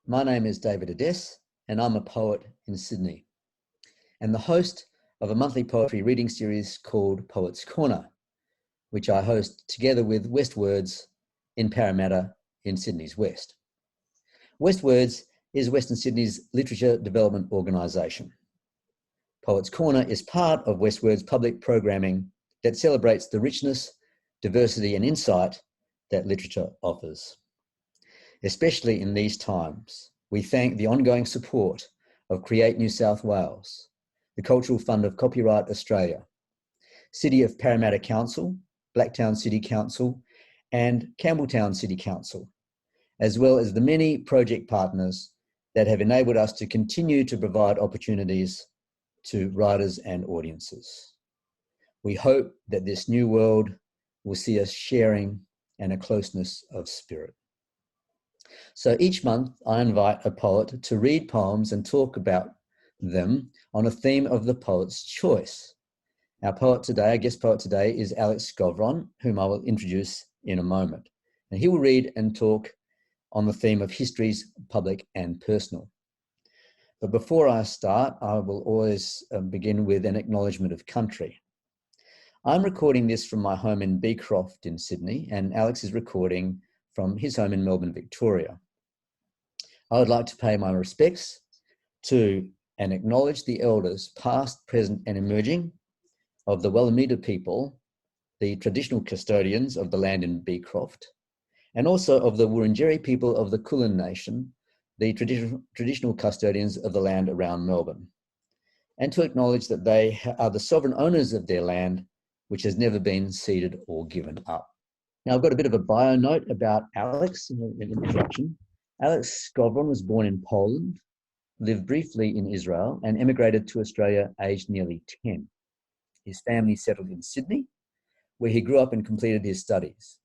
My name is David Ades, and I'm a poet in Sydney, and the host of a monthly poetry reading series called Poets Corner, which I host together with WestWords in Parramatta in Sydney's West. WestWords is Western Sydney's literature development organisation. Poets Corner is part of WestWords' public programming that celebrates the richness, diversity and insight that literature offers. Especially in these times, we thank the ongoing support of Create New South Wales, the Cultural Fund of Copyright Australia, City of Parramatta Council, Blacktown City Council, and Campbelltown City Council, as well as the many project partners that have enabled us to continue to provide opportunities to writers and audiences. We hope that this new world will see us sharing and a closeness of spirit. So each month I invite a poet to read poems and talk about them on a theme of the poet's choice. Our guest poet today is Alex Skovron, whom I will introduce in a moment. And he will read and talk on the theme of histories, public and personal. But before I start, I will always begin with an acknowledgement of country. I'm recording this from my home in Beecroft in Sydney, and Alex is recording from his home in Melbourne, Victoria. I would like to pay my respects to and acknowledge the elders past, present and emerging of the Wallamita people, the traditional custodians of the land in Beecroft, and also of the Wurundjeri people of the Kulin Nation, the traditional custodians of the land around Melbourne, and to acknowledge that they are the sovereign owners of their land, which has never been ceded or given up. Now, I've got a bit of a bio note about Alex in an introduction. Alex Skovron was born in Poland, lived briefly in Israel, and emigrated to Australia aged nearly 10. His family settled in Sydney, where he grew up and completed his studies.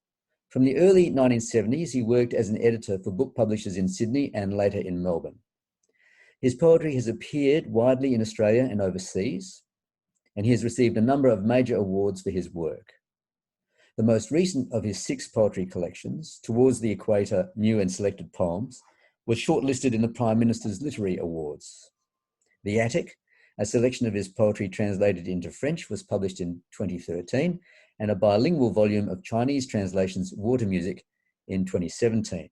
From the early 1970s, he worked as an editor for book publishers in Sydney and later in Melbourne. His poetry has appeared widely in Australia and overseas, and he has received a number of major awards for his work. The most recent of his 6 poetry collections, Towards the Equator, New and Selected Poems, was shortlisted in the Prime Minister's Literary Awards. The Attic, a selection of his poetry translated into French, was published in 2013, and a bilingual volume of Chinese translations, Water Music, in 2017.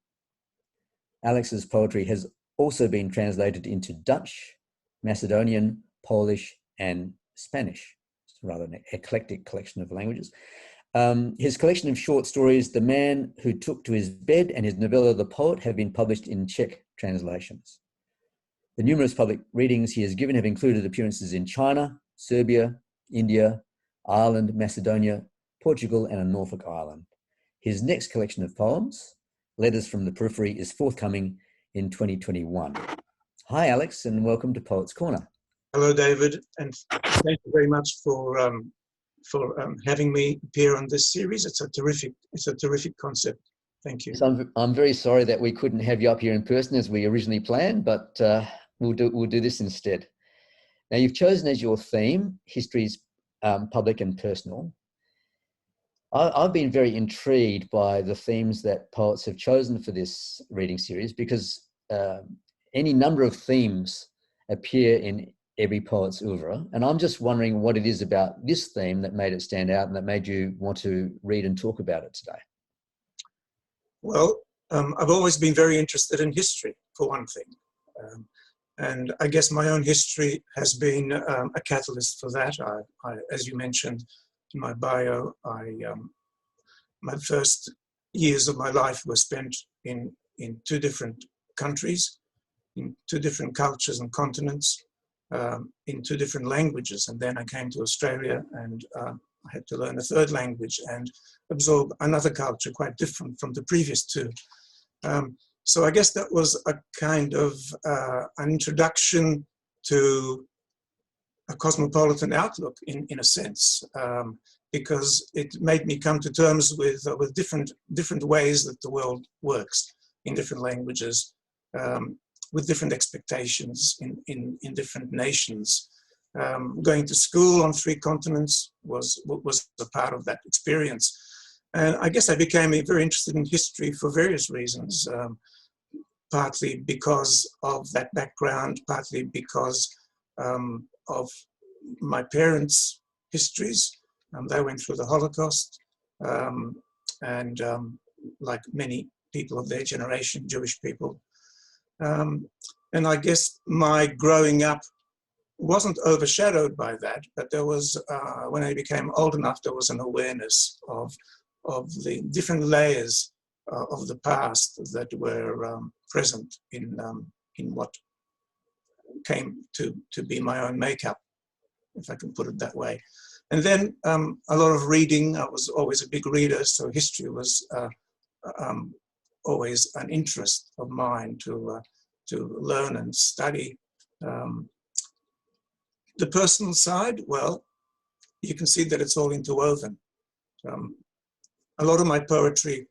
Alex's poetry has also been translated into Dutch, Macedonian, Polish, and Spanish. It's rather an eclectic collection of languages. His collection of short stories, The Man Who Took to His Bed, and his novella, The Poet, have been published in Czech translations. The numerous public readings he has given have included appearances in China, Serbia, India, Ireland, Macedonia, Portugal, and on Norfolk Island. His next collection of poems, Letters from the Periphery, is forthcoming in 2021. Hi, Alex, and welcome to Poets Corner. Hello, David, and thank you very much for having me appear on this series. It's a terrific concept. Thank you. So I'm very sorry that we couldn't have you up here in person as we originally planned, but we'll do this instead. Now, you've chosen as your theme histories, public and personal. I've been very intrigued by the themes that poets have chosen for this reading series, because any number of themes appear in every poet's oeuvre. And I'm just wondering what it is about this theme that made it stand out and that made you want to read and talk about it today. Well, I've always been very interested in history, for one thing. And I guess my own history has been a catalyst for that. I, as you mentioned in my bio, my first years of my life were spent in 2 different countries, in 2 different cultures and continents, in 2 different languages. And then I came to Australia, and I had to learn a 3rd language and absorb another culture quite different from the previous 2. So I guess that was a kind of an introduction to a cosmopolitan outlook in a sense, because it made me come to terms with different ways that the world works in different languages, with different expectations in different nations. Going to school on 3 continents was a part of that experience. And I guess I became very interested in history for various reasons. partly because of that background, partly because of my parents' histories. They went through the Holocaust, and like many people of their generation, Jewish people. And I guess my growing up wasn't overshadowed by that, but there was, when I became old enough, there was an awareness of the different layers of the past that were present in what came to be my own makeup, if I can put it that way. And then a lot of reading. I was always a big reader, so history was always an interest of mine to learn and study. The personal side, well, you can see that it's all interwoven. A lot of my poetry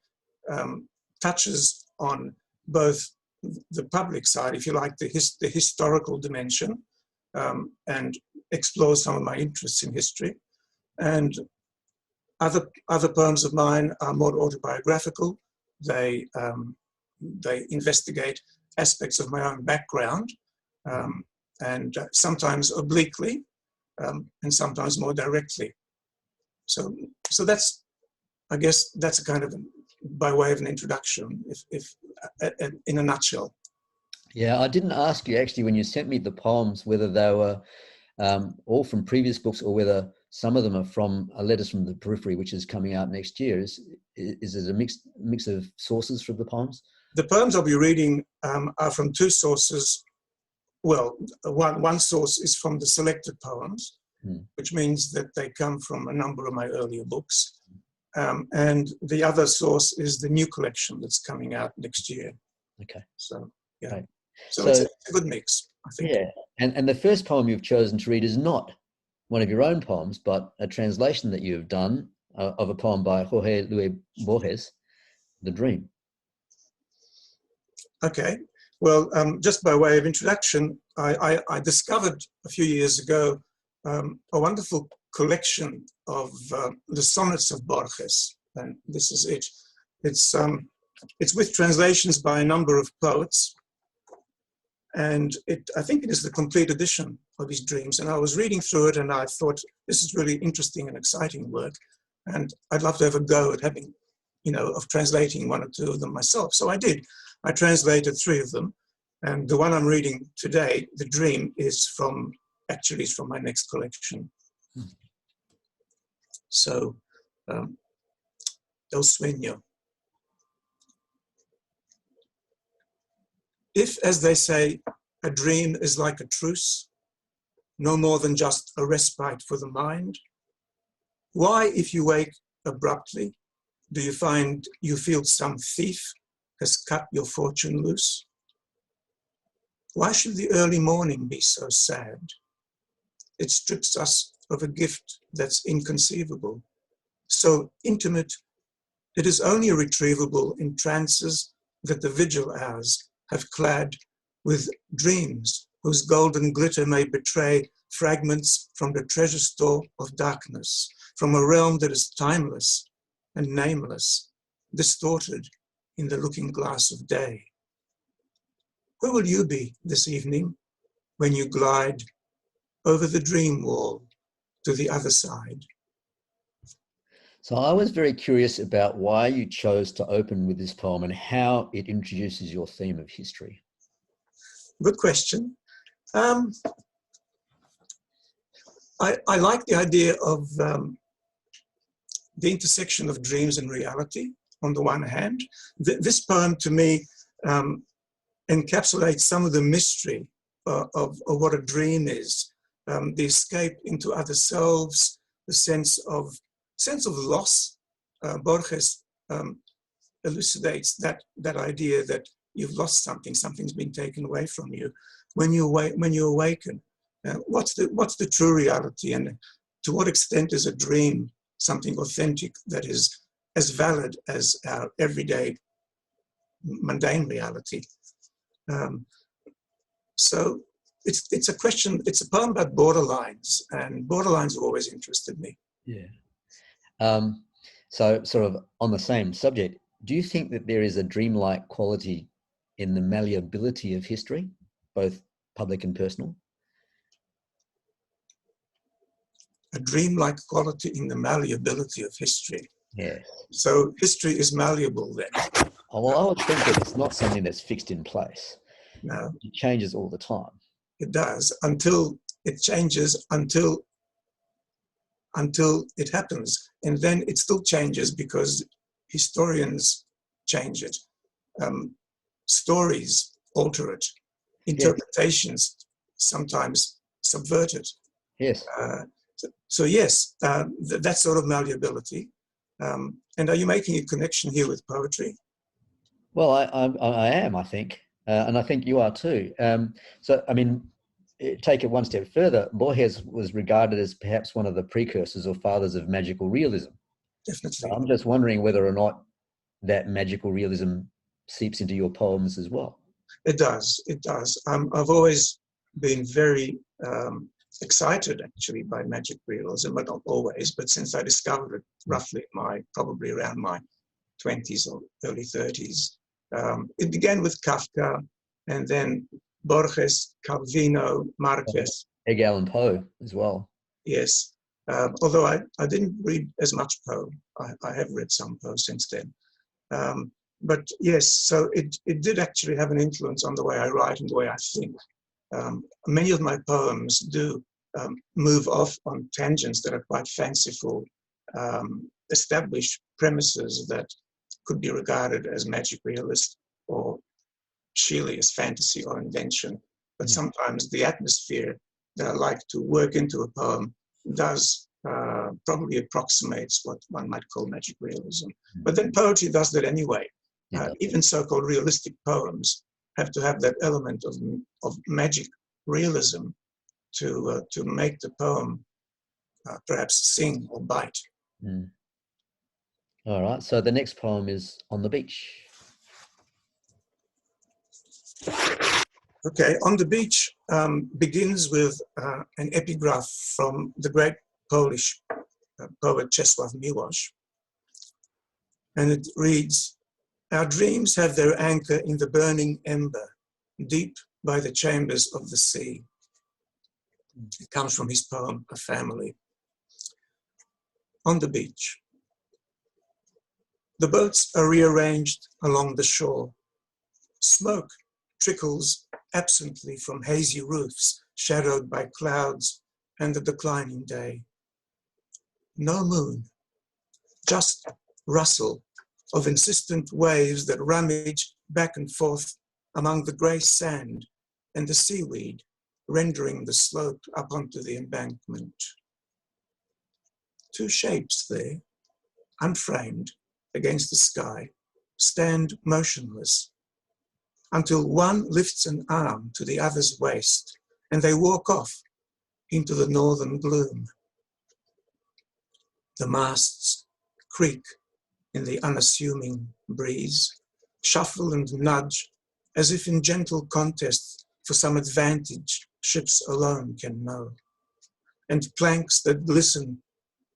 touches on both the public side, if you like, the historical dimension, and explores some of my interests in history. And other poems of mine are more autobiographical. They investigate aspects of my own background, and sometimes obliquely, and sometimes more directly. So that's, I guess, that's a kind of by way of an introduction, if in a nutshell. Yeah, I didn't ask you actually when you sent me the poems whether they were all from previous books or whether some of them are from letters from the Periphery, which is coming out next year. Is it a mix of sources for the poems? The poems I'll be reading are from two sources. Well, one source is from the selected poems, which means that they come from a number of my earlier books. And the other source is the new collection that's coming out next year. Okay. So, yeah. Right. So it's a good mix, I think. Yeah. And the first poem you've chosen to read is not one of your own poems, but a translation that you've done of a poem by Jorge Luis Borges, The Dream. Okay. Well, just by way of introduction, I discovered a few years ago a wonderful collection of the sonnets of Borges, and this is it. It's with translations by a number of poets, and I think it is the complete edition of his dreams. And I was reading through it, and I thought, this is really interesting and exciting work, and I'd love to have a go at having, of translating one or two of them myself. So I did. I translated 3 of them, and the one I'm reading today, The Dream, is from my next collection. So, El Sueño. If, as they say, a dream is like a truce, no more than just a respite for the mind, why, if you wake abruptly, do you find you feel some thief has cut your fortune loose? Why should the early morning be so sad? It strips us of a gift that's inconceivable, so intimate it is only retrievable in trances that the vigil hours have clad with dreams whose golden glitter may betray fragments from the treasure store of darkness, from a realm that is timeless and nameless, distorted in the looking glass of day. Where will you be this evening when you glide over the dream wall to the other side? So I was very curious about why you chose to open with this poem and how it introduces your theme of history. Good question. I like the idea of the intersection of dreams and reality on the one hand. This poem to me encapsulates some of the mystery of what a dream is, the escape into other selves, the sense of loss. Borges elucidates that idea that you've lost something, something's been taken away from you. When you awaken, what's the true reality, and to what extent is a dream something authentic that is as valid as our everyday mundane reality? So it's a question. It's a poem about borderlines, and borderlines have always interested me. Yeah. So sort of on the same subject, do you think that there is a dreamlike quality in the malleability of history, both public and personal? A dreamlike quality in the malleability of history. Yes. So history is malleable then? Oh, well, I would think that it's not something that's fixed in place. No. It changes all the time. It does, until it changes, until it happens. And then it still changes because historians change it. Stories alter it. Interpretations sometimes subvert it. Yes. So yes, that sort of malleability. And are you making a connection here with poetry? Well, I am, I think. And I think you are too. So, I mean, take it one step further. Borges was regarded as perhaps one of the precursors or fathers of magical realism. Definitely. I'm just wondering whether or not that magical realism seeps into your poems as well. It does. It does. I've always been very excited, actually, by magic realism, but not always. But since I discovered it, roughly probably around my 20s or early 30s, it began with Kafka, and then Borges, Calvino, Marquez. Edgar Allan Poe as well. Yes. Although I didn't read as much Poe. I have read some Poe since then. But yes, so it did actually have an influence on the way I write and the way I think. Many of my poems do move off on tangents that are quite fanciful, establish premises that could be regarded as magic realist or sheerly as fantasy or invention. But sometimes the atmosphere that I like to work into a poem does probably approximates what one might call magic realism. But then poetry does that anyway. Even so-called realistic poems have to have that element of magic realism to make the poem perhaps sing or bite. All right, so the next poem is On the Beach. Okay, On the Beach begins with an epigraph from the great Polish poet Czesław Miłosz. And it reads, "Our dreams have their anchor in the burning ember, deep by the chambers of the sea." It comes from his poem, A Family. On the beach. The boats are rearranged along the shore. Smoke trickles absently from hazy roofs, shadowed by clouds and the declining day. No moon, just rustle of insistent waves that rummage back and forth among the grey sand and the seaweed, rendering the slope up onto the embankment. Two shapes there, unframed against the sky, stand motionless until one lifts an arm to the other's waist and they walk off into the northern gloom. The masts creak in the unassuming breeze, shuffle and nudge as if in gentle contest for some advantage ships alone can know. And planks that glisten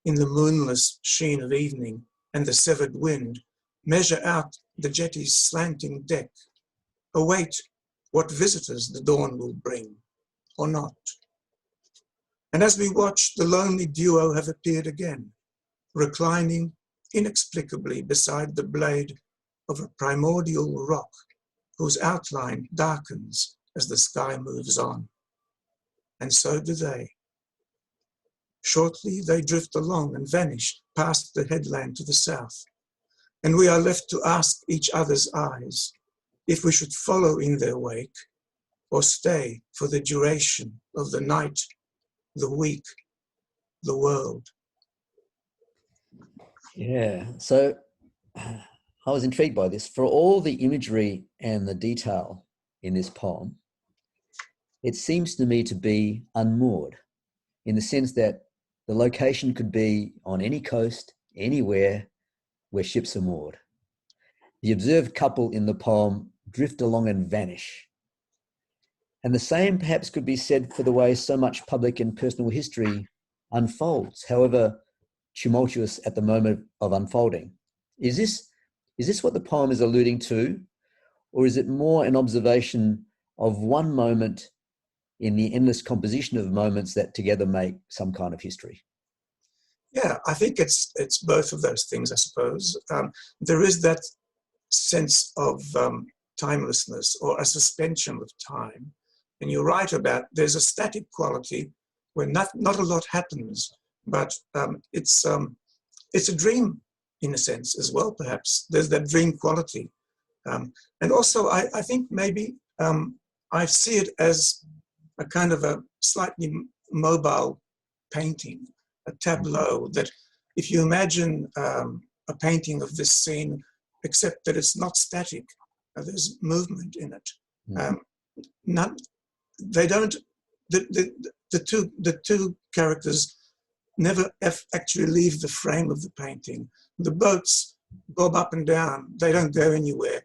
in the moonless sheen of evening and the severed wind measure out the jetty's slanting deck, await what visitors the dawn will bring, or not. And as we watch, the lonely duo have appeared again, reclining inexplicably beside the blade of a primordial rock whose outline darkens as the sky moves on. And so do they. Shortly they drift along and vanish past the headland to the south, and we are left to ask each other's eyes if we should follow in their wake or stay for the duration of the night, the week, the world. Yeah, so I was intrigued by this. For all the imagery and the detail in this poem, it seems to me to be unmoored, in the sense that the location could be on any coast, anywhere where ships are moored. The observed couple in the poem drift along and vanish. And the same perhaps could be said for the way so much public and personal history unfolds, however tumultuous at the moment of unfolding. Is this what the poem is alluding to? or is it more an observation of one moment in the endless composition of moments that together make some kind of history? Yeah, I think it's both of those things, I suppose. There is that sense of timelessness, or a suspension of time. And you're right about there's a static quality where not a lot happens, but it's a dream in a sense as well, perhaps. There's that dream quality. And also, I think maybe I see it as a kind of a slightly mobile painting, a tableau, that if you imagine a painting of this scene, except that it's not static, there's movement in it. They don't, the two characters never actually leave the frame of the painting. The boats bob up and down, they don't go anywhere.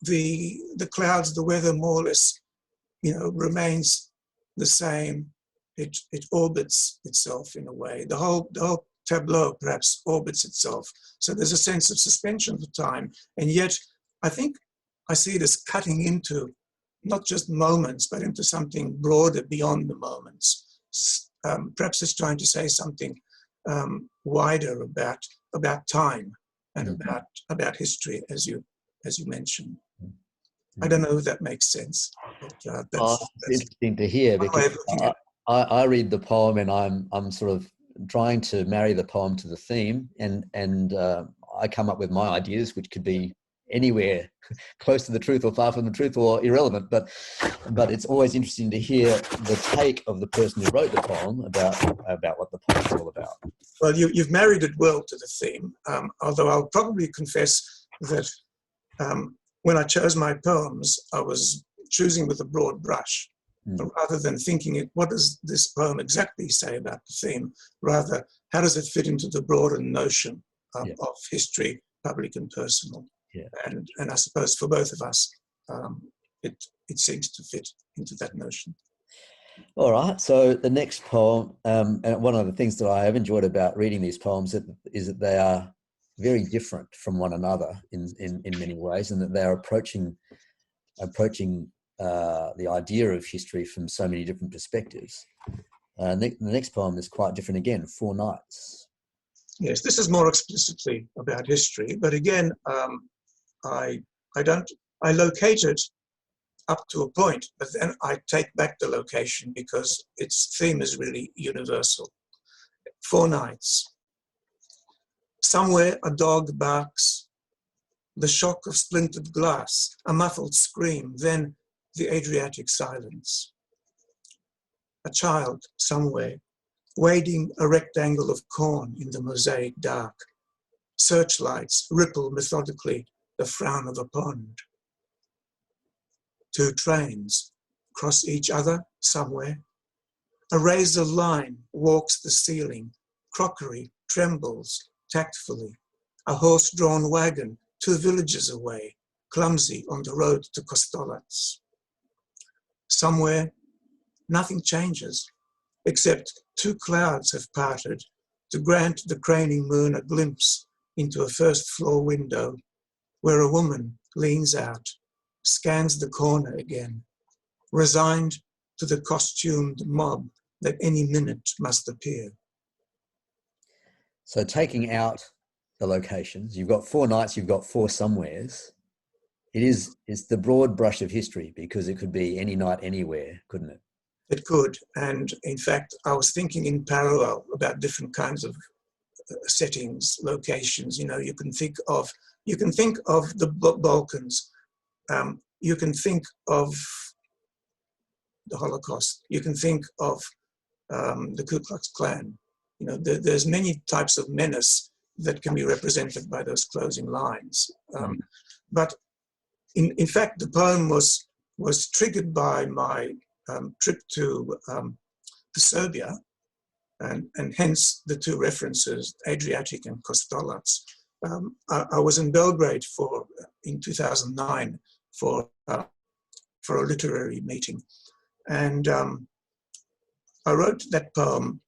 The clouds, the weather more or less, remains the same. It orbits itself in a way. The whole tableau perhaps orbits itself. So there's a sense of suspension of time, and yet I think I see it as cutting into not just moments, but into something broader beyond the moments. Perhaps it's trying to say something wider about time and about history, as you mentioned. I don't know if that makes sense. But that's interesting to hear, because I read the poem and I'm sort of trying to marry the poem to the theme, and I come up with my ideas, which could be anywhere close to the truth or far from the truth or irrelevant, but it's always interesting to hear the take of the person who wrote the poem about what the poem is all about. Well, you've married it well to the theme, although I'll probably confess that when I chose my poems, I was choosing with a broad brush, rather than thinking, what does this poem exactly say about the theme? Rather, how does it fit into the broader notion of history, public and personal? Yeah. And I suppose for both of us, it seems to fit into that notion. All right. So the next poem, and one of the things that I have enjoyed about reading these poems is that they are very different from one another in many ways, and that they are approaching the idea of history from so many different perspectives. The next poem is quite different again, 4 Nights. Yes, this is more explicitly about history, but again, I locate it up to a point, but then I take back the location because its theme is really universal. 4 Nights. Somewhere a dog barks, the shock of splintered glass, a muffled scream, then the Adriatic silence. A child somewhere, wading a rectangle of corn in the mosaic dark. Searchlights ripple methodically the frown of a pond. 2 trains cross each other somewhere. A razor line walks the ceiling. Crockery trembles tactfully. A horse-drawn wagon 2 villages away, clumsy on the road to Kostolac. Somewhere, nothing changes, except 2 clouds have parted to grant the craning moon a glimpse into a first-floor window where a woman leans out, scans the corner again, resigned to the costumed mob that any minute must appear. So taking out the locations, you've got 4 nights, you've got 4 somewheres. It's the broad brush of history, because it could be any night, anywhere, couldn't it? It could, and in fact, I was thinking in parallel about different kinds of settings, locations. You can think of the Balkans. You can think of the Holocaust. You can think of the Ku Klux Klan. There's many types of menace that can be represented by those closing lines. But in fact, the poem was triggered by my trip to Serbia, and hence the 2 references, Adriatic and Kostolac. I was in Belgrade in 2009 for a literary meeting, and I wrote that poem.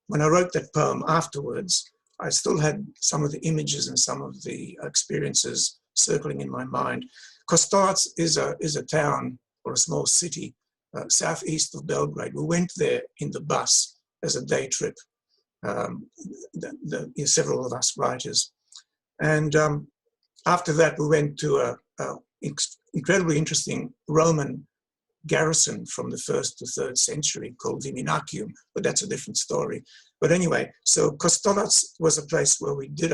When I wrote that poem afterwards, I still had some of the images and some of the experiences circling in my mind. Kostolac is a town or a small city southeast of Belgrade. We went there in the bus as a day trip, several of us writers. And after that, we went to a incredibly interesting Roman garrison from the 1st to 3rd century called Viminacium, but that's a different story. But anyway, so Kostolac was a place where we did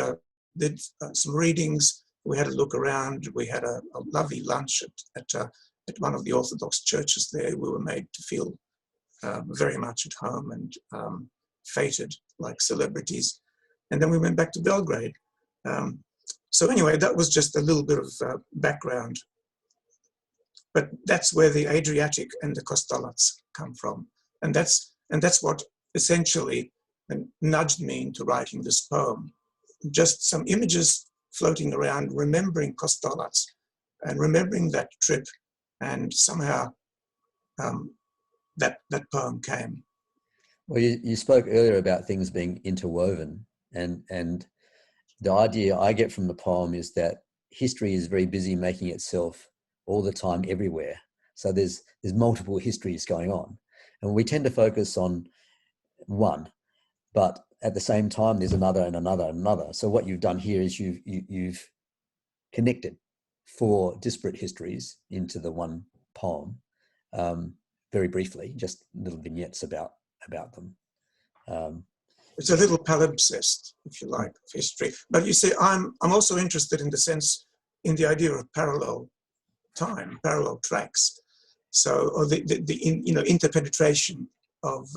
some readings. We had a look around. We had a lovely lunch at one of the Orthodox churches there. We were made to feel very much at home and feted like celebrities. And then we went back to Belgrade. So anyway, that was just a little bit of background. But that's where the Adriatic and the Kostolac come from. And that's what essentially nudged me into writing this poem. Just some images floating around, remembering Kostolac and remembering that trip, and somehow that poem came. Well, you spoke earlier about things being interwoven, and the idea I get from the poem is that history is very busy making itself all the time everywhere. So there's multiple histories going on, and we tend to focus on one, but at the same time there's another and another and another. So what you've done here is you've connected 4 disparate histories into the one poem, very briefly, just little vignettes about them. It's a little palimpsest, if you like, of history. But you see, I'm also interested in the idea of parallel time, parallel tracks. So, or the interpenetration of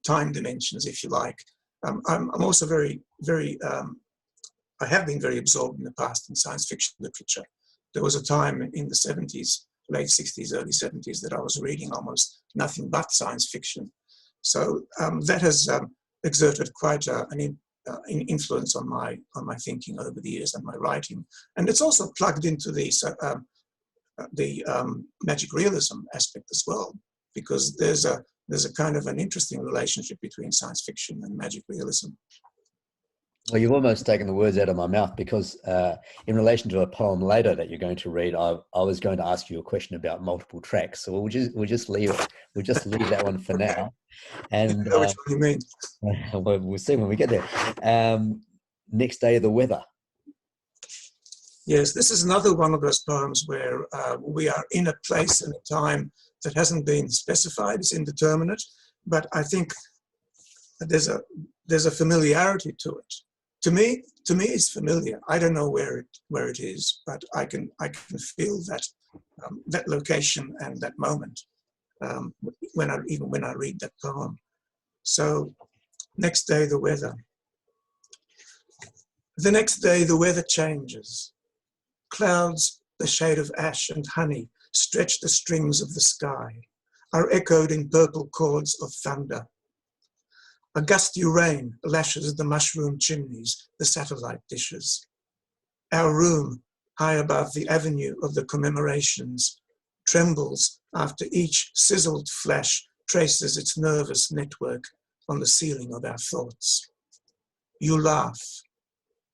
time dimensions, if you like. I'm also very I have been very absorbed in the past in science fiction literature. There was a time in the 70s, late 60s, early 70s, that I was reading almost nothing but science fiction. So that has exerted quite an influence on my thinking over the years and my writing. And it's also plugged into the magic realism aspect as well, because there's a kind of an interesting relationship between science fiction and magic realism. Well, you've almost taken the words out of my mouth, because in relation to a poem later that you're going to read, I was going to ask you a question about multiple tracks. So we'll just leave that one for Okay. now. And I know which one you mean. We'll see when we get there. Next Day, the Weather. Yes, this is another one of those poems where we are in a place and a time that hasn't been specified. It's indeterminate, but I think there's a familiarity to it. To me, it's familiar. I don't know where it is, but I can feel that location and that moment when I read that poem. So, next day, the weather. The next day, the weather changes. Clouds, the shade of ash and honey, stretch the strings of the sky, are echoed in purple chords of thunder. A gusty rain lashes the mushroom chimneys, the satellite dishes. Our room, high above the avenue of the commemorations, trembles after each sizzled flash traces its nervous network on the ceiling of our thoughts. You laugh.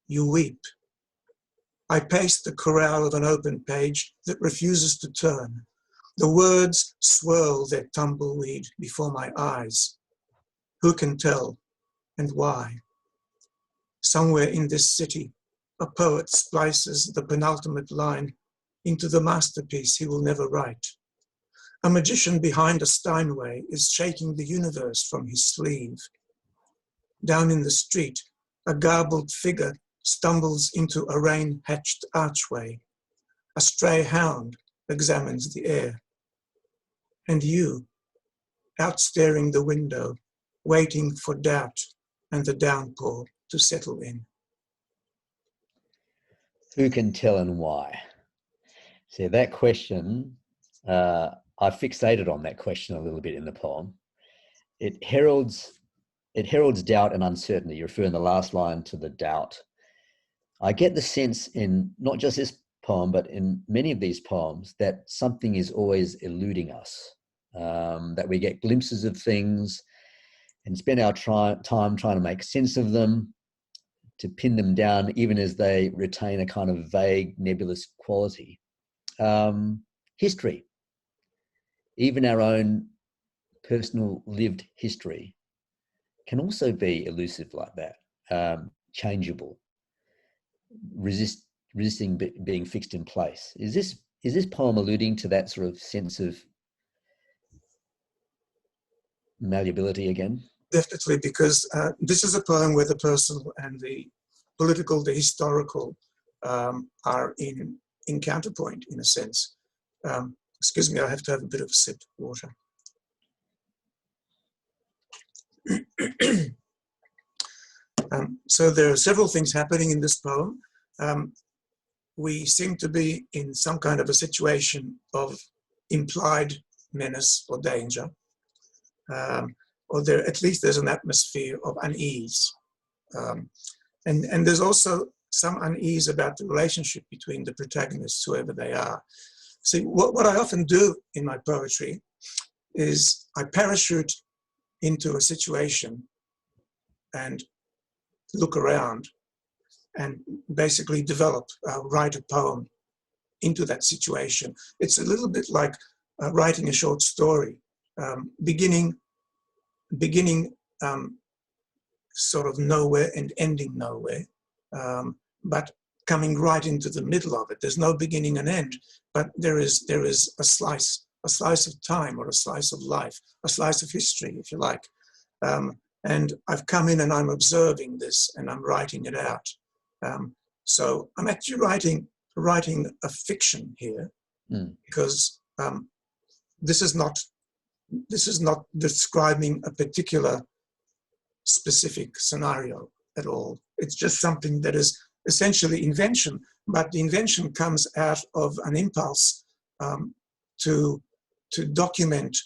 You weep. I pace the corral of an open page that refuses to turn. The words swirl their tumbleweed before my eyes. Who can tell, and why? Somewhere in this city, a poet splices the penultimate line into the masterpiece he will never write. A magician behind a Steinway is shaking the universe from his sleeve. Down in the street, a garbled figure stumbles into a rain-hatched archway. A stray hound examines the air. And you, out staring the window, waiting for doubt and the downpour to settle in. Who can tell and why? See, that question, I fixated on that question a little bit in the poem. It heralds doubt and uncertainty. You refer in the last line to the doubt. I get the sense in not just this poem, but in many of these poems, that something is always eluding us, that we get glimpses of things and spend our time trying to make sense of them, pin them down, even as they retain a kind of vague, nebulous quality. History, even our own personal lived history, can also be elusive like that, changeable, resisting being fixed in place. Is this poem alluding to that sort of sense of malleability again? Definitely, because this is a poem where the personal and the political, the historical, are in counterpoint, in a sense. Excuse me, I have to have a bit of a sip of water. So there are several things happening in this poem. We seem to be in some kind of a situation of implied menace or danger, or at least there's an atmosphere of unease. And there's also some unease about the relationship between the protagonists, whoever they are. See, what I often do in my poetry is I parachute into a situation and look around and basically write a poem into that situation. It's a little bit like writing a short story, beginning sort of nowhere and ending nowhere, but coming right into the middle of it. There's no beginning and end, but there is a slice of time, or a slice of life, a slice of history, if you like. And I've come in and I'm observing this and I'm writing it out. So I'm actually writing a fiction here, because this is not describing a particular specific scenario at all. It's just something that is essentially invention, but the invention comes out of an impulse to document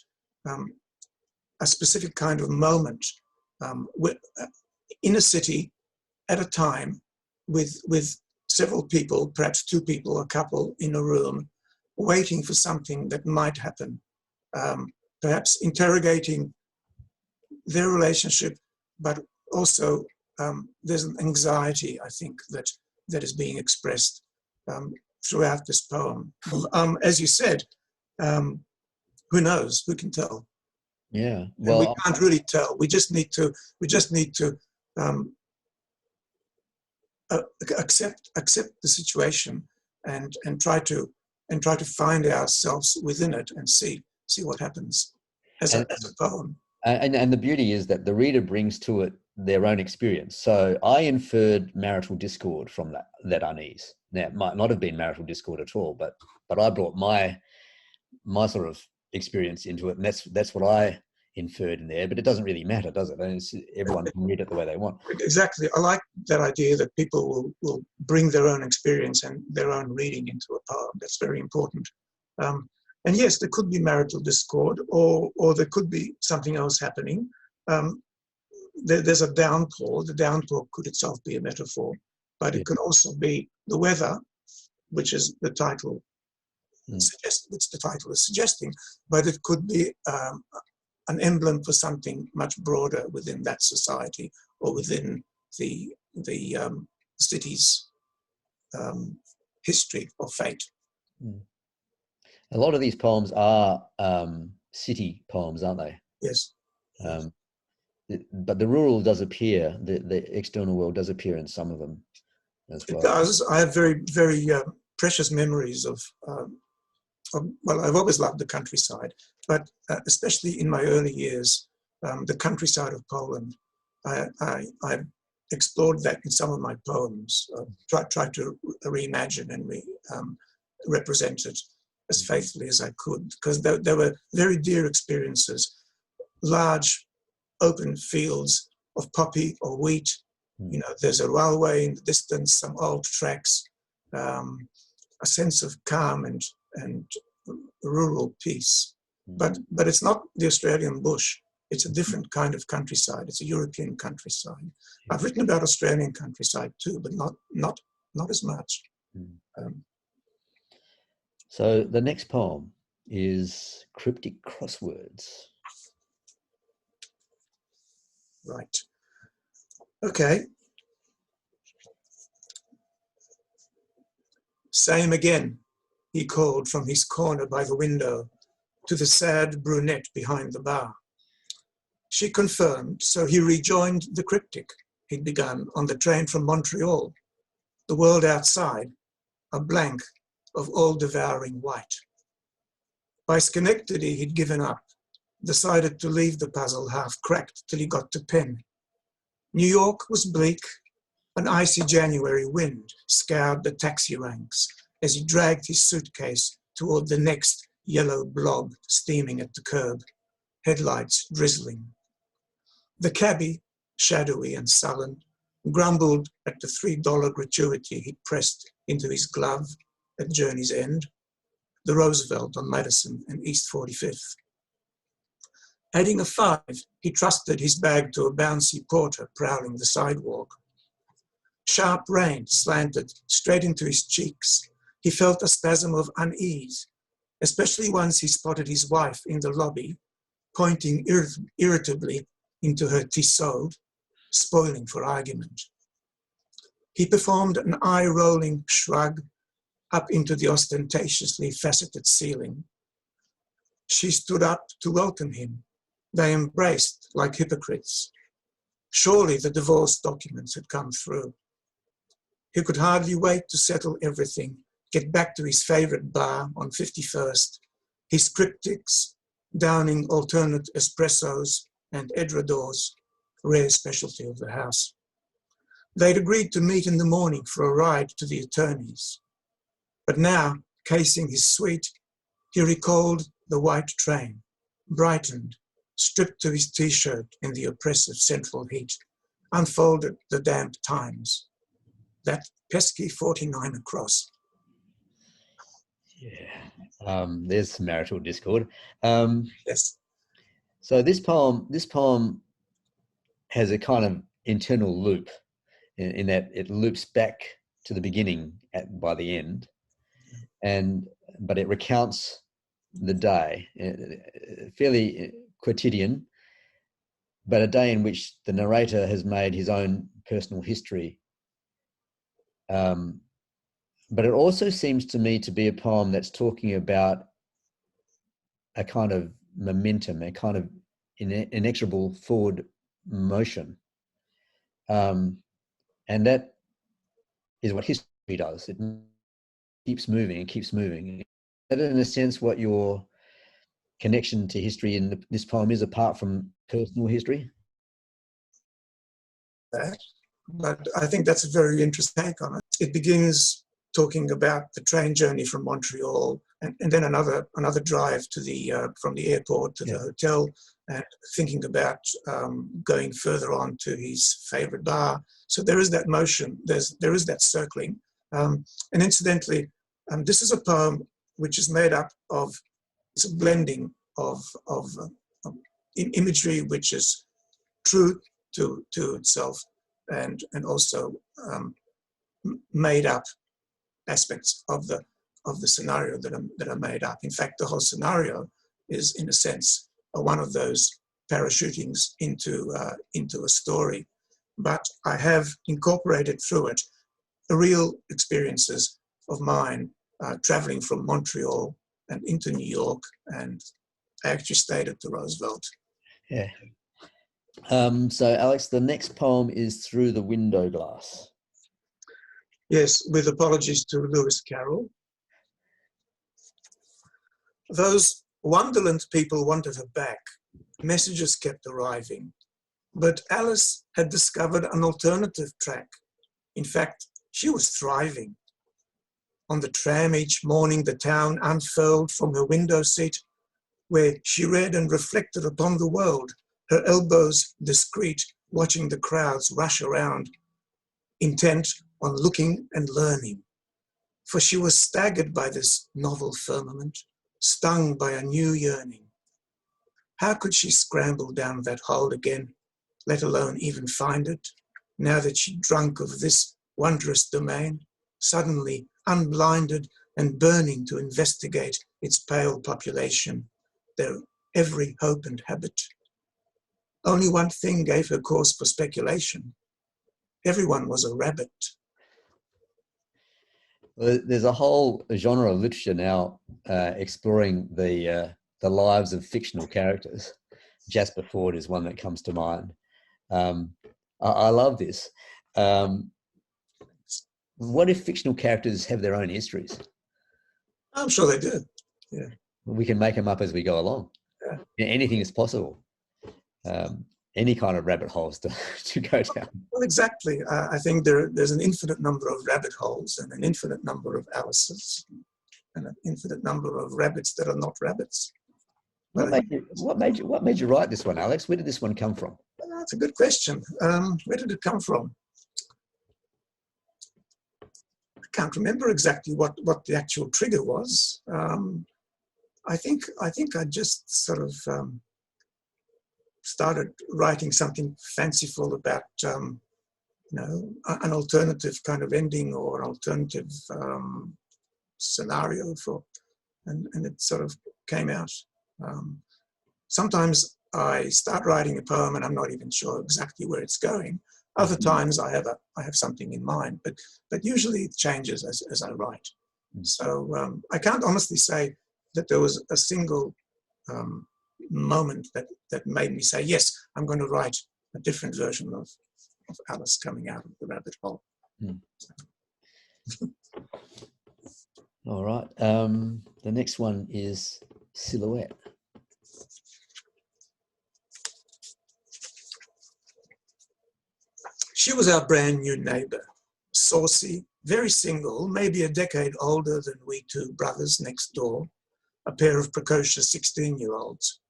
a specific kind of moment in a city at a time, with several people, perhaps two people, a couple in a room, waiting for something that might happen, perhaps interrogating their relationship, but also there's an anxiety, I think, that is being expressed throughout this poem. As you said, who knows? Who can tell? Yeah, well, and we can't really tell. We just need to accept the situation and try to find ourselves within it and see what happens as a poem. And the beauty is that the reader brings to it their own experience. So I inferred marital discord from that unease. Now, it might not have been marital discord at all, but I brought my sort of experience into it, and that's what I inferred in there. But it doesn't really matter, does it? And everyone can read it the way they want. Exactly. I like that idea that people will bring their own experience and their own reading into a poem. That's very important. And yes, there could be marital discord, or there could be something else happening. There's a downpour. The downpour could itself be a metaphor, but it could also be the weather, which is the title which the title is suggesting. But it could be an emblem for something much broader within that society, or within the city's history or fate. A lot of these poems are city poems, aren't they? Yes. But the rural does appear, the external world does appear in some of them as well. It does. I have very, very precious memories of, well, I've always loved the countryside, but especially in my early years, the countryside of Poland. I explored that in some of my poems, tried to reimagine and represent it as faithfully as I could, because there were very dear experiences, large open fields of poppy or wheat. You know, there's a railway in the distance, some old tracks, a sense of calm and rural peace. But it's not the Australian bush. It's a different kind of countryside. It's a European countryside. I've written about Australian countryside too, but not as much. So the next poem is Cryptic Crosswords. Right. Okay. Same again, he called from his corner by the window to the sad brunette behind the bar. She confirmed, so he rejoined the cryptic he'd begun on the train from Montreal, the world outside, a blank of all-devouring white. By Schenectady, he'd given up, decided to leave the puzzle half-cracked till he got to Penn. New York was bleak. An icy January wind scoured the taxi ranks as he dragged his suitcase toward the next yellow blob steaming at the curb, headlights drizzling. The cabbie, shadowy and sullen, grumbled at the $3 gratuity he'd pressed into his glove at journey's end, the Roosevelt on Madison and East 45th. Adding a 5, he trusted his bag to a bouncy porter prowling the sidewalk. Sharp rain slanted straight into his cheeks. He felt a spasm of unease, especially once he spotted his wife in the lobby, pointing irritably into her Tissot, spoiling for argument. He performed an eye-rolling shrug up into the ostentatiously faceted ceiling. She stood up to welcome him. They embraced like hypocrites. Surely the divorce documents had come through. He could hardly wait to settle everything, get back to his favorite bar on 51st, his cryptics, downing alternate espressos and edredors, rare specialty of the house. They'd agreed to meet in the morning for a ride to the attorney's. But now, casing his suite, he recalled the white train, brightened, stripped to his t-shirt in the oppressive central heat, unfolded the damp Times. That pesky 49 across. Yeah, there's marital discord. Yes. So this poem has a kind of internal loop in that it loops back to the beginning by the end, but it recounts the day, fairly quotidian, but a day in which the narrator has made his own personal history. But it also seems to me to be a poem that's talking about a kind of momentum, a kind of inexorable forward motion. And that is what history does. It keeps moving and keeps moving. Is that in a sense what your connection to history in this poem is, apart from personal history? But I think that's a very interesting take on it. It begins talking about the train journey from Montreal, and then another drive to the from the airport to the hotel, and thinking about going further on to his favorite bar. So there is that motion. There is that circling. And incidentally, this is a poem which is made up of, it's a blending of imagery which is true to itself, and also made up aspects of the scenario that are made up. In fact, the whole scenario is, in a sense, one of those parachutings into a story. But I have incorporated through it the real experiences of mine traveling from Montreal and into New York, and I actually stayed at the Roosevelt. Yeah. So Alex, the next poem is Through the Window Glass. Yes, with apologies to Lewis Carroll. Those Wonderland people wanted her back. Messages kept arriving. But Alice had discovered an alternative track. In fact, she was thriving. On the tram each morning, the town unfurled from her window seat, where she read and reflected upon the world, her elbows discreet, watching the crowds rush around, intent on looking and learning. For she was staggered by this novel firmament, stung by a new yearning. How could she scramble down that hole again, let alone even find it, now that she'd drunk of this wondrous domain, suddenly unblinded and burning to investigate its pale population, their every hope and habit? Only one thing gave her cause for speculation. Everyone was a rabbit. There's a whole genre of literature now exploring the lives of fictional characters. Jasper Fforde is one that comes to mind. I love this. What if fictional characters have their own histories? I'm sure they do. Yeah. We can make them up as we go along. Yeah. Anything is possible. Any kind of rabbit holes to go down. Well, exactly. I think there's an infinite number of rabbit holes and an infinite number of Alices and an infinite number of rabbits that are not rabbits. What made you write this one, Alex? Where did this one come from? Well, that's a good question. Where did it come from? I can't remember exactly what the actual trigger was. I think I just sort of started writing something fanciful about, an alternative kind of ending or an alternative scenario and it sort of came out. Sometimes I start writing a poem and I'm not even sure exactly where it's going. Other times I have something in mind, but usually it changes as I write. So I can't honestly say that there was a single moment that made me say, yes, I'm going to write a different version of Alice coming out of the rabbit hole. All right. The next one is Silhouette. She was our brand new neighbor, saucy, very single, maybe a decade older than we two brothers next door, a pair of precocious 16-year-olds.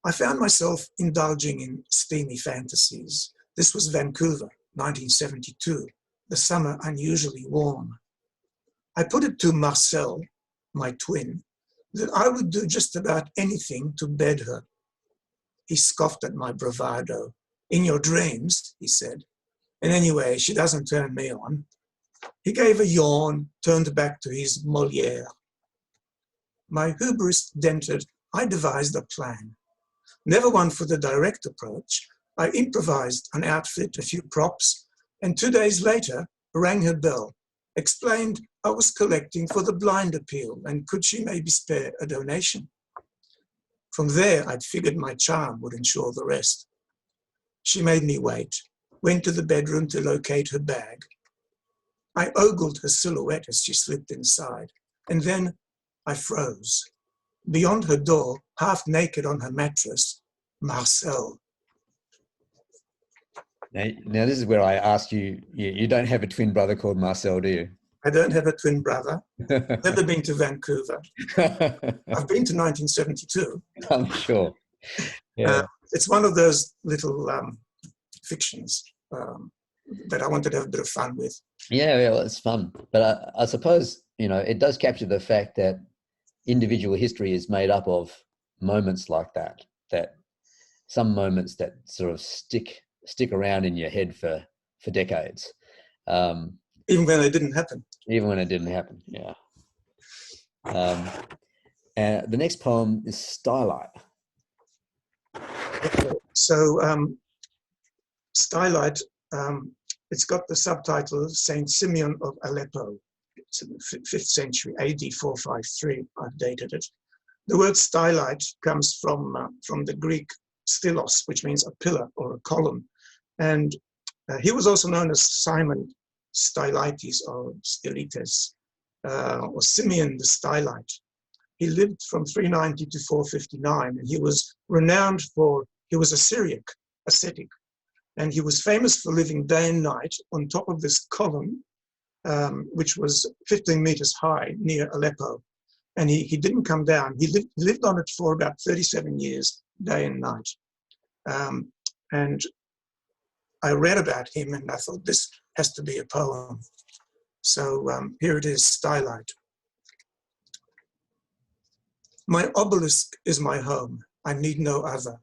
I found myself indulging in steamy fantasies. This was Vancouver, 1972, the summer unusually warm. I put it to Marcel, my twin, that I would do just about anything to bed her. He scoffed at my bravado. In your dreams, he said. And anyway, she doesn't turn me on. He gave a yawn, turned back to his Molière. My hubris dented, I devised a plan. Never one for the direct approach. I improvised an outfit, a few props, and 2 days later rang her bell, explained I was collecting for the blind appeal and could she maybe spare a donation. From there, I'd figured my charm would ensure the rest. She made me wait, went to the bedroom to locate her bag. I ogled her silhouette as she slipped inside, and then I froze. Beyond her door, half naked on her mattress, Marcel. Now this is where I ask you, you don't have a twin brother called Marcel, do you? I don't have a twin brother. Never been to Vancouver. I've been to 1972. I'm sure. Yeah. It's one of those little fictions that I wanted to have a bit of fun with. Yeah, well, it's fun. But I suppose, it does capture the fact that individual history is made up of moments like that some moments that sort of stick around in your head for decades. Even when it didn't happen. Even when it didn't happen, yeah. And the next poem is Starlight. So Starlight, it's got the subtitle Saint Simeon of Aleppo. It's in the 5th century, AD 453, I've dated it. The word Starlight comes from the Greek stylos, which means a pillar or a column. And he was also known as Simon Stylites or Stylites, or Simeon the Starlight. He lived from 390 to 459, and he was renowned he was a Syriac, ascetic, and he was famous for living day and night on top of this column, which was 15 meters high near Aleppo. And he didn't come down. He lived on it for about 37 years, day and night. And I read about him and I thought this has to be a poem. So here it is, Starlight. My obelisk is my home. I need no other.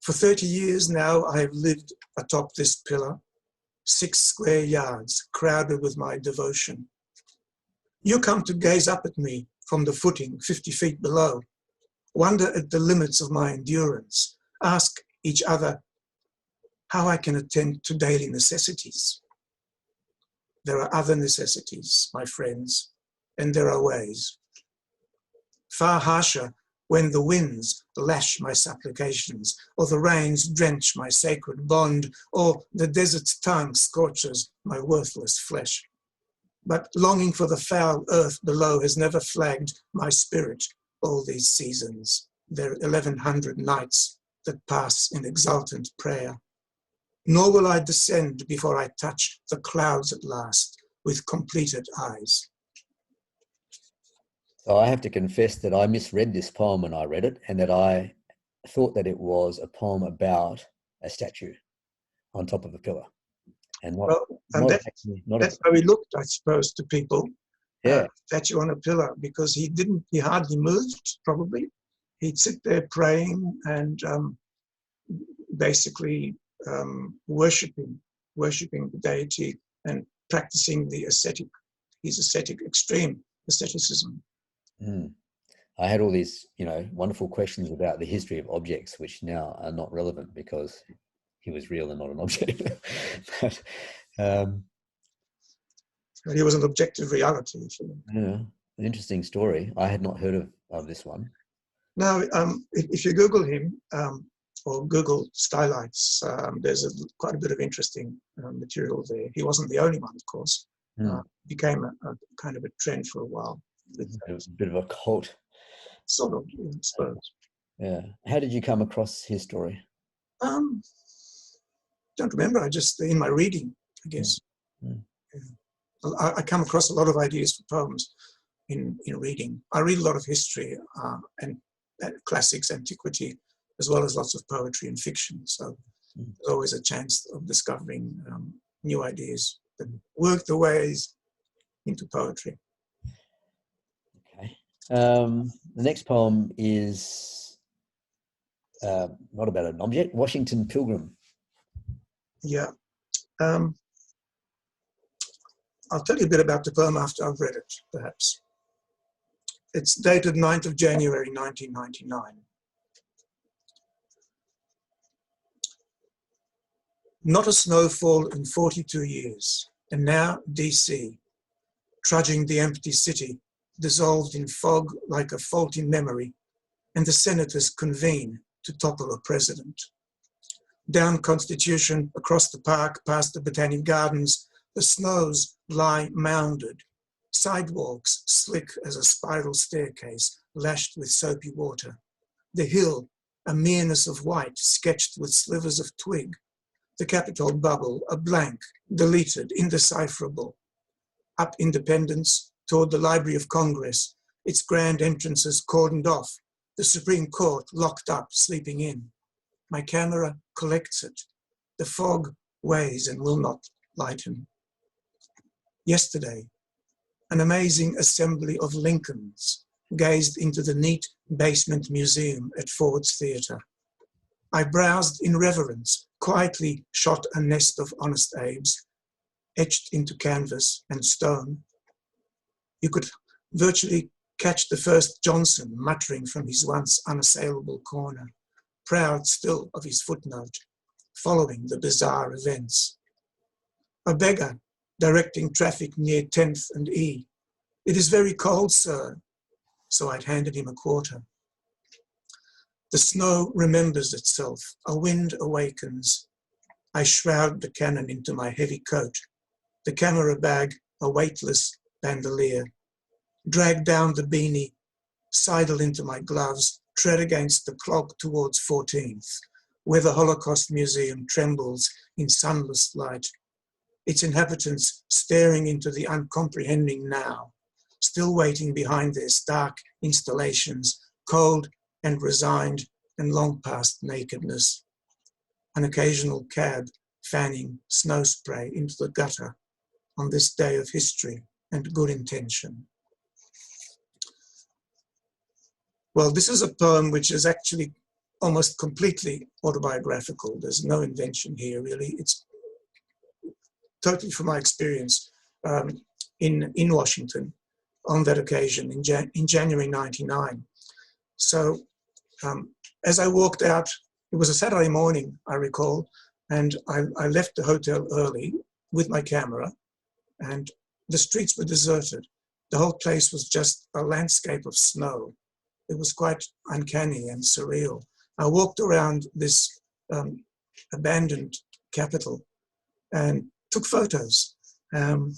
For 30 years now, I have lived atop this pillar, 6 square yards, crowded with my devotion. You come to gaze up at me from the footing 50 feet below, wonder at the limits of my endurance, ask each other how I can attend to daily necessities. There are other necessities, my friends, and there are ways. Far harsher when the winds lash my supplications, or the rains drench my sacred bond, or the desert's tongue scorches my worthless flesh. But longing for the foul earth below has never flagged my spirit all these seasons, their 1100 nights that pass in exultant prayer. Nor will I descend before I touch the clouds at last with completed eyes. So I have to confess that I misread this poem when I read it, and that I thought that it was a poem about a statue on top of a pillar. And that's how he looked, I suppose, to people. Yeah. Statue on a pillar, because he hardly moved, probably. He'd sit there praying and basically worshipping the deity and practicing his extreme asceticism. I had all these, wonderful questions about the history of objects, which now are not relevant because he was real and not an object. But he was an objective reality. an interesting story. I had not heard of this one. Now, if you Google him or Google Starlights, there's quite a bit of interesting material there. He wasn't the only one, of course. Became a kind of a trend for a while. It was a bit of a cult. Sort of, I suppose. Yeah. How did you come across his story? Don't remember. I just, in my reading, I guess. I come across a lot of ideas for poems in reading. I read a lot of history and classics, antiquity, as well as lots of poetry and fiction. So there's always a chance of discovering new ideas that work their ways into poetry. Okay. The next poem is not about an object. Washington Pilgrim. Yeah. I'll tell you a bit about the poem after I've read it, perhaps. It's dated 9th of January, 1999. Not a snowfall in 42 years, and now DC, trudging the empty city, dissolved in fog like a faulty memory, and the senators convene to topple a president. Down Constitution, across the park, past the Botanic Gardens, the snows lie mounded, sidewalks slick as a spiral staircase lashed with soapy water. The hill, a mereness of white sketched with slivers of twig. The Capitol bubble, a blank, deleted, indecipherable. Up Independence, toward the Library of Congress, its grand entrances cordoned off, the Supreme Court locked up, sleeping in. My camera collects it. The fog weighs and will not lighten. Yesterday, an amazing assembly of Lincolns gazed into the neat basement museum at Ford's Theatre. I browsed in reverence, quietly shot a nest of honest Abes, etched into canvas and stone. You could virtually catch the first Johnson muttering from his once unassailable corner, proud still of his footnote, following the bizarre events. A beggar directing traffic near 10th and E. It is very cold, sir. So I'd handed him a quarter. The snow remembers itself. A wind awakens. I shroud the cannon into my heavy coat. The camera bag, a weightless bandolier. Drag down the beanie, sidle into my gloves, tread against the clock towards 14th, where the Holocaust Museum trembles in sunless light, its inhabitants staring into the uncomprehending now, still waiting behind their stark installations, cold and resigned and long past nakedness. An occasional cab fanning snow spray into the gutter on this day of history and good intention. Well, this is a poem which is actually almost completely autobiographical. There's no invention here, really. It's totally from my experience in Washington on that occasion in January 99. So as I walked out, it was a Saturday morning, I recall, and I left the hotel early with my camera, and the streets were deserted. The whole place was just a landscape of snow. It was quite uncanny and surreal. I walked around this abandoned capital and took photos. That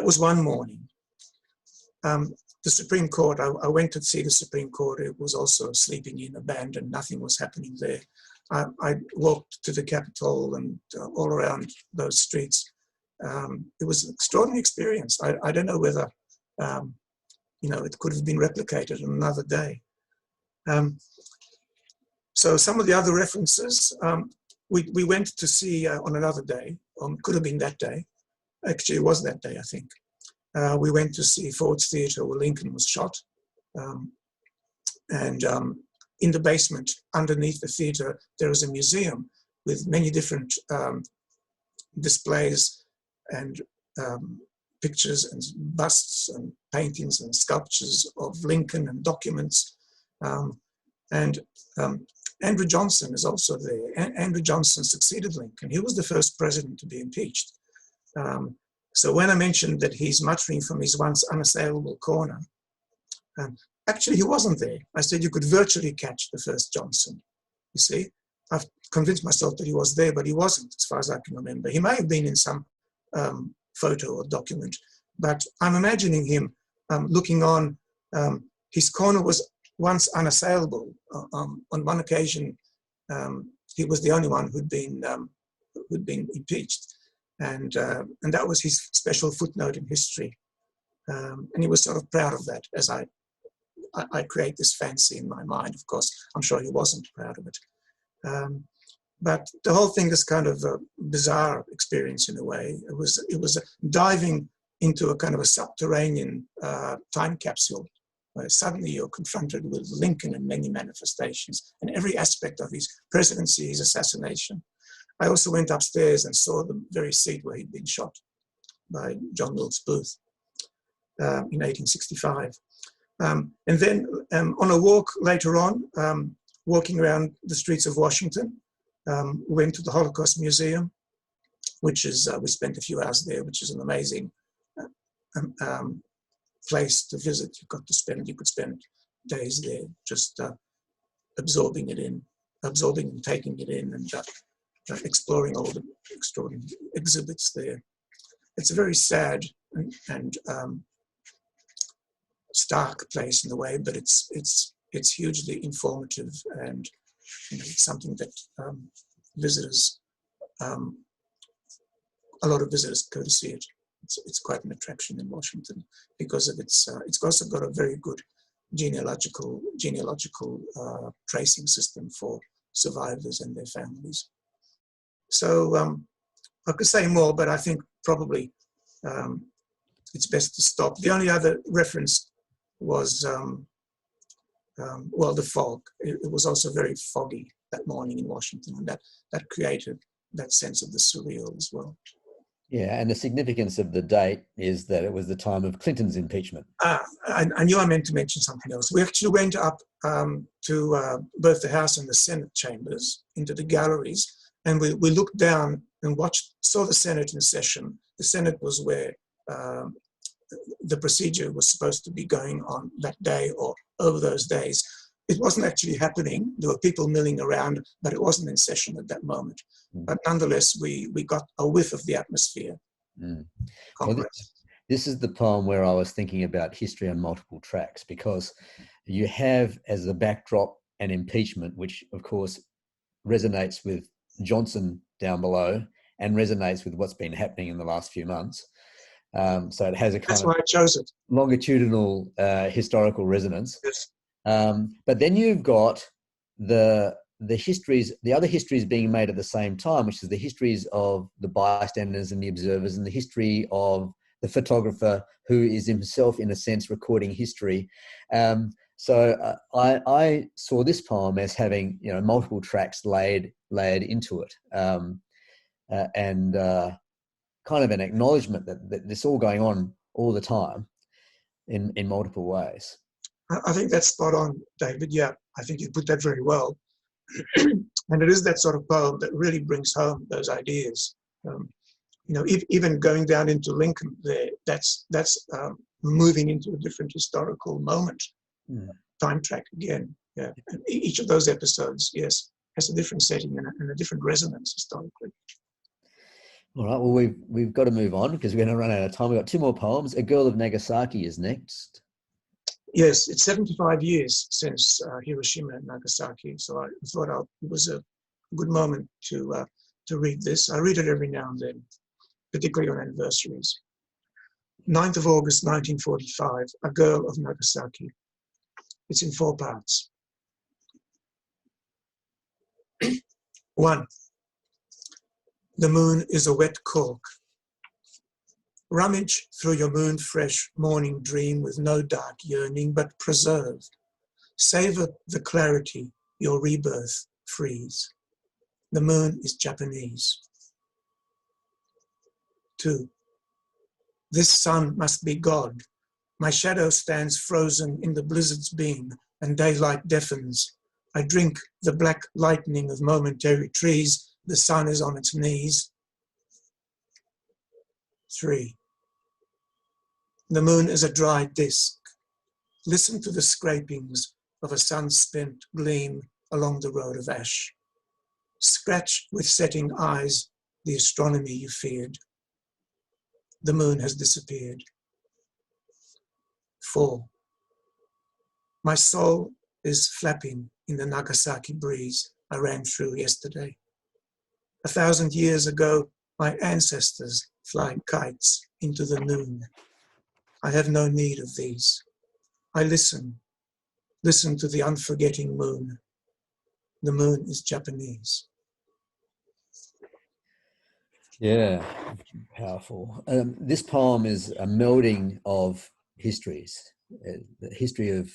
was one morning. The Supreme Court, I went to see the Supreme Court. It was also sleeping in, abandoned. Nothing was happening there. I walked to the Capitol and all around those streets. It was an extraordinary experience. I don't know whether, it could have been replicated on another day. So some of the other references, we went to see on another day, could have been that day. Actually, it was that day, I think. We went to see Ford's Theatre where Lincoln was shot. In the basement, underneath the theatre, there is a museum with many different displays and pictures and busts and paintings and sculptures of Lincoln and documents. Andrew Johnson is also there. Andrew Johnson succeeded Lincoln. He was the first president to be impeached. So when I mentioned that he's muttering from his once unassailable corner, actually he wasn't there. I said you could virtually catch the first Johnson. You see, I've convinced myself that he was there, but he wasn't, as far as I can remember. He may have been in some photo or document, but I'm imagining him looking on. His corner was once unassailable. On one occasion, he was the only one who'd been impeached, and that was his special footnote in history. And he was sort of proud of that. As I create this fancy in my mind, of course, I'm sure he wasn't proud of it. But the whole thing is kind of a bizarre experience in a way. It was diving into a kind of a subterranean time capsule, where suddenly you're confronted with Lincoln in many manifestations and every aspect of his presidency, his assassination. I also went upstairs and saw the very seat where he'd been shot by John Wilkes Booth in 1865. And then on a walk later on, walking around the streets of Washington, went to the Holocaust Museum, which is, we spent a few hours there, which is an amazing place to visit. You could spend days there just absorbing and taking it in, and exploring all the extraordinary exhibits there. It's a very sad and stark place in a way, but it's hugely informative, and it's something that visitors, a lot of visitors go to see it. It's quite an attraction in Washington because of it's also got a very good genealogical tracing system for survivors and their families. So I could say more, but I think probably it's best to stop. The only other reference was, the fog. It was also very foggy that morning in Washington, and that created that sense of the surreal as well. Yeah, and the significance of the date is that it was the time of Clinton's impeachment. I knew I meant to mention something else. We actually went up to both the House and the Senate chambers, into the galleries, and we looked down and saw the Senate in session. The Senate was where the procedure was supposed to be going on that day or over those days. It wasn't actually happening. There were people milling around, but it wasn't in session at that moment. But nonetheless, we got a whiff of the atmosphere. Well, this is the poem where I was thinking about history on multiple tracks, because you have as a backdrop an impeachment, which of course resonates with Johnson down below and resonates with what's been happening in the last few months. So it has a kind of why I chose it. Longitudinal historical resonance. Yes. But then you've got the other histories being made at the same time, which is the histories of the bystanders and the observers, and the history of the photographer who is himself, in a sense, recording history. So I saw this poem as having multiple tracks layered into it, and kind of an acknowledgement that this all going on all the time in multiple ways. I think that's spot on, David. Yeah, I think you put that very well. And it is that sort of poem that really brings home those ideas. you know, even going down into Lincoln there, that's moving into a different historical moment. Time track again. Yeah, and each of those episodes, yes, has a different setting and a different resonance historically. All right. Well, we've got to move on because we're going to run out of time. We've got two more poems. A Girl of Nagasaki is next. Yes, it's 75 years since Hiroshima and Nagasaki, so I thought it was a good moment to read this. I read it every now and then, particularly on anniversaries. 9th of August 1945, A Girl of Nagasaki. It's in 4 parts. 1. The moon is a wet cork. Rummage through your moon-fresh morning dream with no dark yearning, but preserved. Savor the clarity your rebirth frees. The moon is Japanese. 2. This sun must be God. My shadow stands frozen in the blizzard's beam, and daylight deafens. I drink the black lightning of momentary trees. The sun is on its knees. 3. The moon is a dry disk. Listen to the scrapings of a sun-spent gleam along the road of ash. Scratch with setting eyes the astronomy you feared. The moon has disappeared. 4. My soul is flapping in the Nagasaki breeze I ran through yesterday. 1,000 years ago, my ancestors fly kites into the noon. I have no need of these. I listen to the unforgetting moon. The moon is Japanese. Yeah, powerful. This poem is a melding of histories, the history of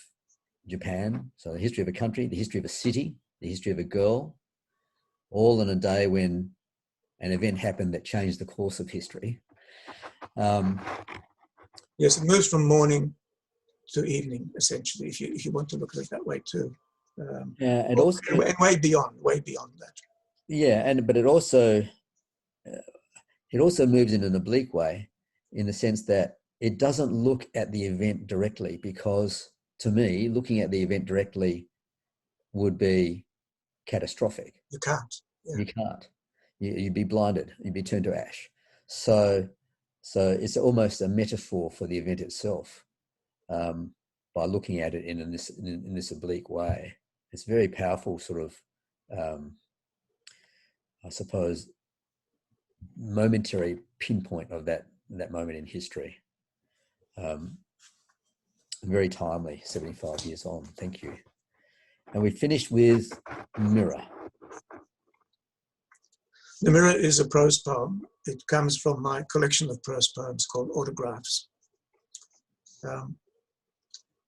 Japan, so the history of a country, the history of a city, the history of a girl, all in a day when an event happened that changed the course of history. Yes, it moves from morning to evening, essentially, if you want to look at it that way too. Yeah, and also, and way beyond that. Yeah, but it also moves in an oblique way, in the sense that it doesn't look at the event directly, because to me, looking at the event directly would be catastrophic. You can't. Yeah. You can't. You'd be blinded. You'd be turned to ash. So it's almost a metaphor for the event itself, by looking at it in this oblique way. It's very powerful, sort of, I suppose, momentary pinpoint of that moment in history. Very timely, 75 years on. Thank you. And we finished with Mirror. The Mirror is a prose poem. It comes from my collection of prose poems called Autographs.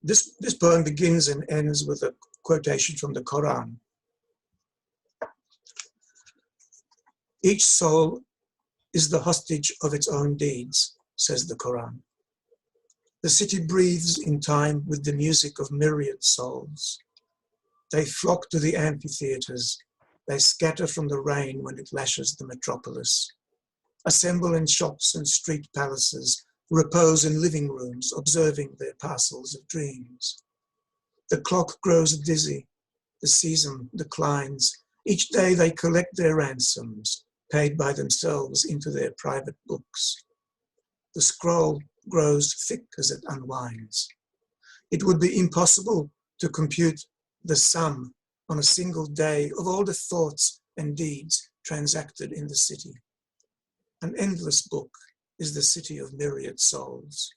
This poem begins and ends with a quotation from the Quran. Each soul is the hostage of its own deeds, says the Quran. The city breathes in time with the music of myriad souls. They flock to the amphitheaters. They scatter from the rain when it lashes the metropolis. Assemble in shops and street palaces, repose in living rooms, observing their parcels of dreams. The clock grows dizzy. The season declines. Each day they collect their ransoms, paid by themselves into their private books. The scroll grows thick as it unwinds. It would be impossible to compute the sum on a single day of all the thoughts and deeds transacted in the city. An endless book is the city of myriad souls.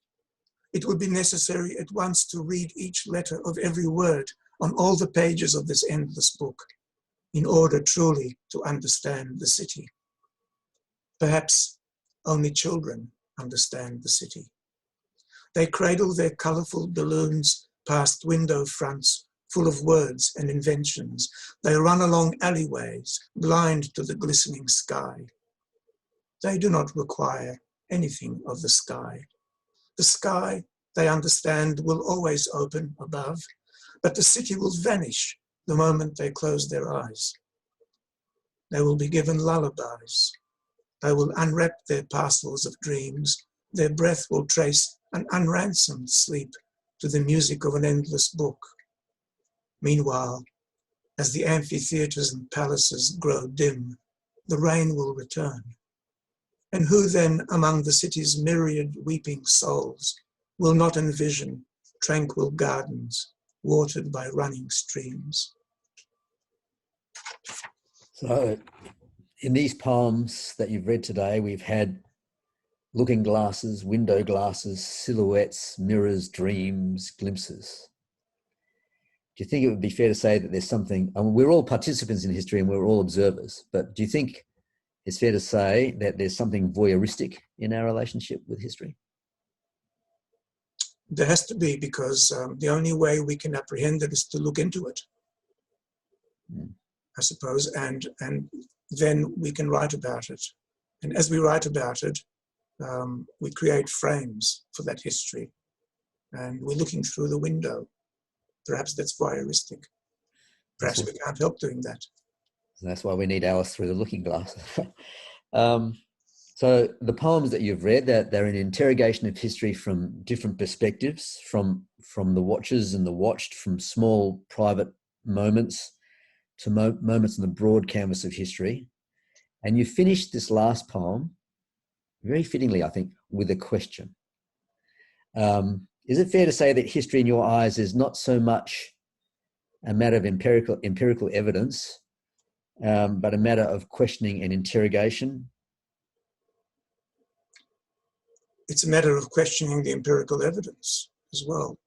It would be necessary at once to read each letter of every word on all the pages of this endless book in order truly to understand the city. Perhaps only children understand the city. They cradle their colorful balloons past window fronts full of words and inventions. They run along alleyways, blind to the glistening sky. They do not require anything of the sky. The sky, they understand, will always open above, but the city will vanish the moment they close their eyes. They will be given lullabies, I will unwrap their parcels of dreams. Their breath will trace an unransomed sleep to the music of an endless book. Meanwhile, as the amphitheatres and palaces grow dim, the rain will return. And who then among the city's myriad weeping souls will not envision tranquil gardens watered by running streams? So in these poems that you've read today, we've had looking glasses, window glasses, silhouettes, mirrors, dreams, glimpses. Do you think it would be fair to say that there's something, I mean, we're all participants in history and we're all observers, but do you think it's fair to say that there's something voyeuristic in our relationship with history? There has to be, because the only way we can apprehend it is to look into it, I suppose, and then we can write about it. And as we write about it, we create frames for that history, and we're looking through the window. Perhaps that's voyeuristic. Perhaps we can't help doing that. That's why we need Alice through the looking glass. So the poems that you've read, they're an interrogation of history from different perspectives, from the watchers and the watched, from small private moments to moments in the broad canvas of history. And you finished this last poem, very fittingly, I think, with a question. Is it fair to say that history in your eyes is not so much a matter of empirical evidence, but a matter of questioning and interrogation? It's a matter of questioning the empirical evidence as well.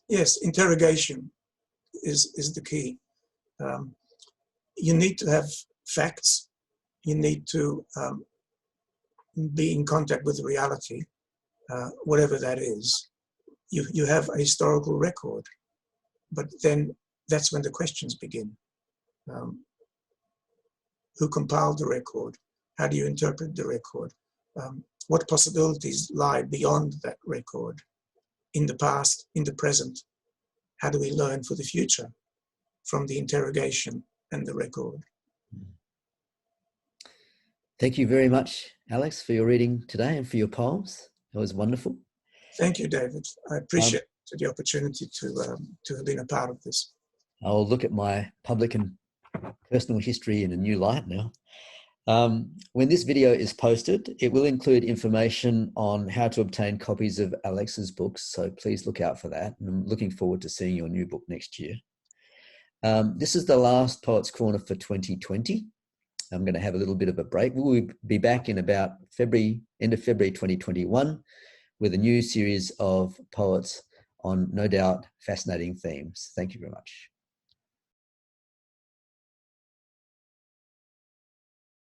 Yes, interrogation is the key. You need to have facts. You need to be in contact with reality, whatever that is. You have a historical record, but then that's when the questions begin. Who compiled the record? How do you interpret the record? What possibilities lie beyond that record? In the past, in the present? How do we learn for the future from the interrogation and the record? Thank you very much, Alex, for your reading today and for your poems. It was wonderful. Thank you, David. I appreciate the opportunity to have been a part of this. I'll look at my public and personal history in a new light now. When this video is posted, it will include information on how to obtain copies of Alex's books, so please look out for that. And I'm looking forward to seeing your new book next year. This is the last Poets Corner for 2020. I'm going to have a little bit of a break. We'll be back in about end of February 2021 with a new series of poets on no doubt fascinating themes. Thank you very much.